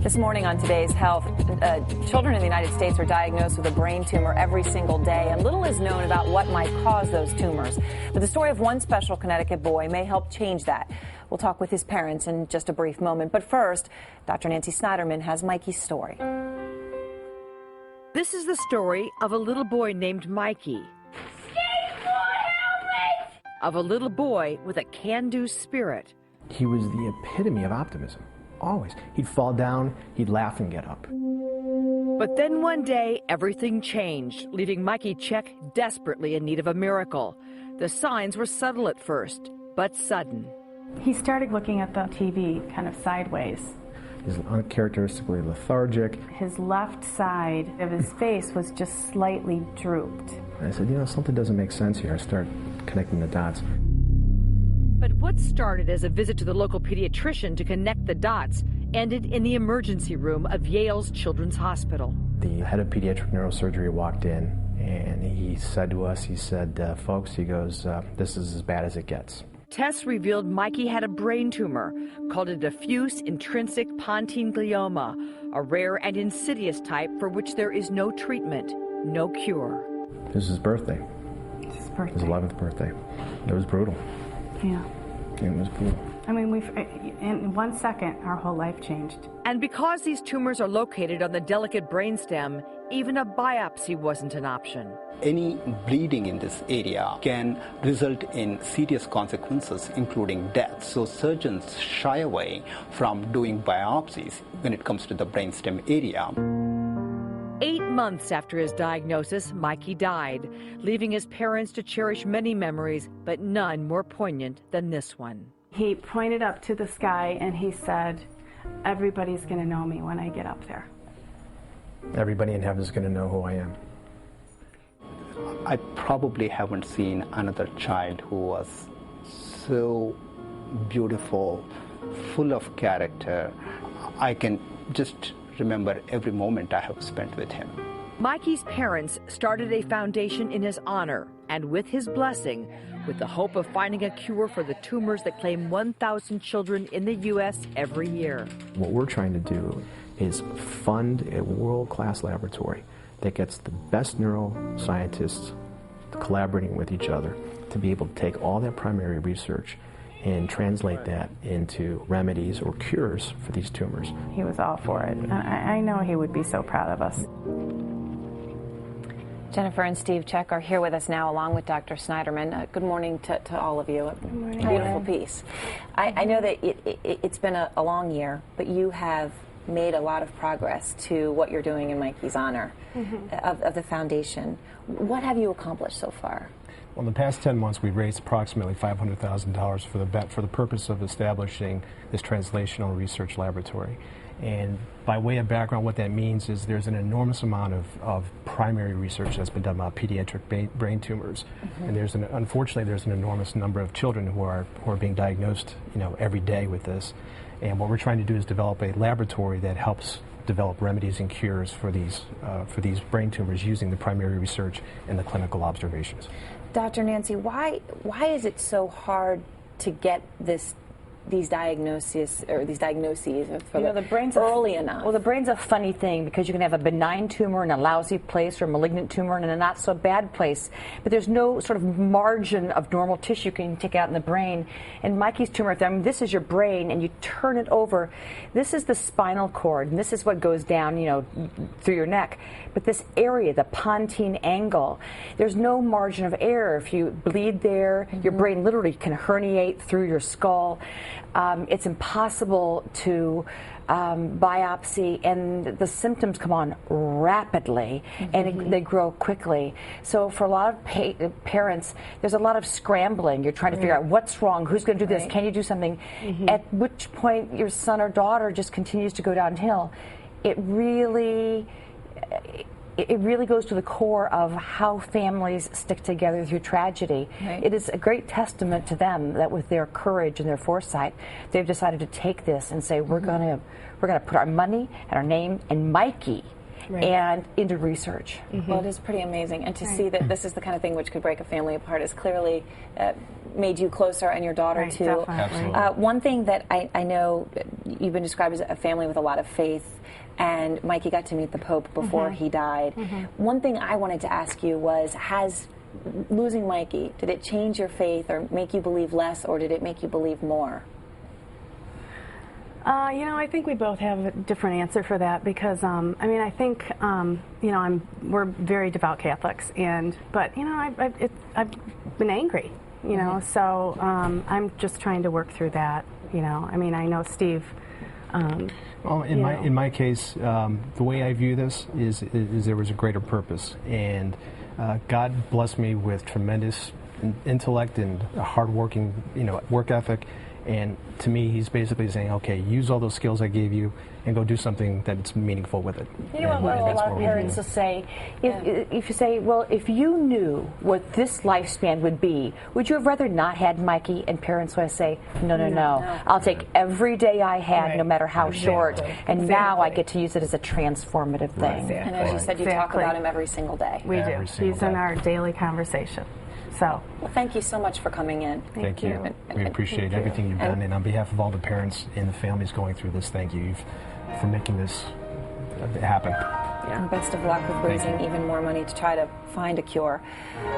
This morning on Today's Health, children in the United States are diagnosed with a brain tumor every single day, and little is known about what might cause those tumors. But the story of one special Connecticut boy may help change that. We'll talk with his parents in just a brief moment. But first, Dr. Nancy Snyderman has Mikey's story. This is the story of a little boy named Mikey. Of a little boy with a can-do spirit. He was the epitome of optimism. Always. He'd fall down, he'd laugh and get up. But then one day, everything changed, leaving Mikey Czech desperately in need of a miracle. The signs were subtle at first, but sudden. He started looking at the TV kind of sideways. He's uncharacteristically lethargic. His left side of his face was just slightly drooped. And I said, you know, something doesn't make sense here. I start connecting the dots. But what started as a visit to the local pediatrician to connect the dots ended in the emergency room of Yale's Children's Hospital. The head of pediatric neurosurgery walked in and he said to us, he said, folks, he goes, this is as bad as it gets. Tests revealed Mikey had a brain tumor called a diffuse intrinsic pontine glioma, a rare and insidious type for which there is no treatment, no cure. It was his birthday. His birthday. His 11th birthday. It was brutal. Yeah. It was brutal. I mean, in 1 second, our whole life changed. And because these tumors are located on the delicate brainstem, even a biopsy wasn't an option. Any bleeding in this area can result in serious consequences, including death. So surgeons shy away from doing biopsies when it comes to the brainstem area. 8 months after his diagnosis, Mikey died, leaving his parents to cherish many memories, but none more poignant than this one. He pointed up to the sky and he said, everybody's going to know me when I get up there. Everybody in heaven is going to know who I am. I probably haven't seen another child who was so beautiful, full of character. I can just remember every moment I have spent with him. Mikey's parents started a foundation in his honor and with his blessing, with the hope of finding a cure for the tumors that claim 1,000 children in the U.S. every year. What we're trying to do is fund a world-class laboratory that gets the best neuroscientists collaborating with each other to be able to take all that primary research and translate that into remedies or cures for these tumors. He was all for it. I know he would be so proud of us. Jennifer and Steve Czech are here with us now, along with Dr. Snyderman. Good morning to all of you. Good morning. Beautiful piece. I know that it's been a long year, but you have made a lot of progress to what you're doing in Mikey's honor of the foundation. What have you accomplished so far? Well, in the past 10 months, we've raised approximately $500,000 for the purpose of establishing this translational research laboratory. And by way of background, what that means is there's an enormous amount of primary research that's been done about pediatric brain tumors, and unfortunately there's an enormous number of children who are being diagnosed, every day with this. And what we're trying to do is develop a laboratory that helps develop remedies and cures for these brain tumors using the primary research and the clinical observations. Dr. Nancy, why is it so hard to get these diagnoses for the brain's early enough? Well, the brain's a funny thing because you can have a benign tumor in a lousy place or a malignant tumor in a not so bad place, but there's no sort of margin of normal tissue you can take out in the brain. And Mikey's tumor, this is your brain and you turn it over, this is the spinal cord and this is what goes down, through your neck. But this area, the pontine angle, there's no margin of error. If you bleed there, your brain literally can herniate through your skull. It's impossible to biopsy, and the symptoms come on rapidly, and they grow quickly. So for a lot of parents, there's a lot of scrambling. You're trying to figure out what's wrong, who's going to do this, can you do something? At which point your son or daughter just continues to go downhill. It really goes to the core of how families stick together through tragedy. Right. It is a great testament to them that with their courage and their foresight, they've decided to take this and say, we're going to put our money and our name and Mikey and into research. Well, it is pretty amazing. And to see that this is the kind of thing which could break a family apart has clearly made you closer, and your daughter too. Absolutely. One thing that I know you've been described as a family with a lot of faith, and Mikey got to meet the Pope before he died. One thing I wanted to ask you was, has losing Mikey, did it change your faith or make you believe less, or did it make you believe more? You know, I think we both have a different answer for that because, I mean, I think, you know, we're very devout Catholics, but, you know, I've been angry, you know, so I'm just trying to work through that, you know. I mean, I know Steve. Well, in my case, the way I view this is there was a greater purpose, and God blessed me with tremendous intellect and a hard-working, you know, work ethic. And to me, he's basically saying, okay, use all those skills I gave you and go do something that's meaningful with it. You know what a lot of parents will say? If you say, well, if you knew what this lifespan would be, would you have rather not had Mikey? And parents will say, no. I'll take every day I had, no matter how short. And now I get to use it as a transformative thing. And as you said, you talk about him every single day. We do. He's in our daily conversation. So, well, thank you so much for coming in. Thank you. We appreciate everything you've done, and on behalf of all the parents and the families going through this, thank you for making this happen. And best of luck with raising even more money to try to find a cure.